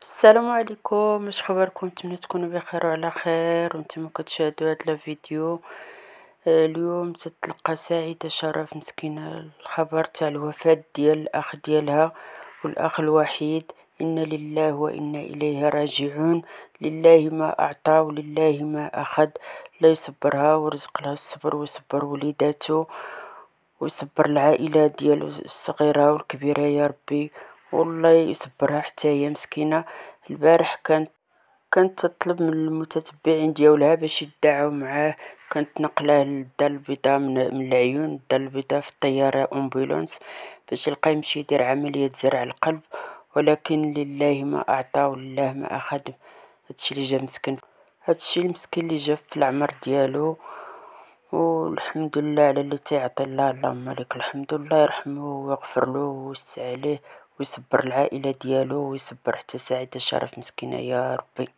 السلام عليكم، واش خباركم؟ نتمنى تكونوا بخير وعلى خير وانتم كتشاهدوا هاد الفيديو. اليوم تتلقى سعيدة شرف مسكينة الخبر تاع الوفاة ديال الأخ ديالها والأخ الوحيد. إنا لله وإنا إليه راجعون. لله ما أعطى ولله ما أخذ. لا يصبرها ويرزق لها الصبر ويصبر وليداته ويصبر العائلة ديالو الصغيرة والكبيرة يا ربي، والله يصبرها حتى هي مسكينة. البارح كانت تطلب من المتتبعين ديالها باش يدعوا معاه، كانت نقله للدار البيضاء من العيون للدار البيضاء في الطيارة أمبولانس باش يلقى يمشي يدير عملية زرع القلب، ولكن لله ما أعطى ولله ما أخذ. هادشي اللي جا مسكين، هادشي المسكين اللي جا في العمر ديالو، والحمد لله على اللي تيعطي الله. اللهم لك الحمد، الله يرحمه ويغفر له ويوسع عليه ويصبر العائلة ديالو ويصبر حتى سعيدة شرف مسكينة يا ربي.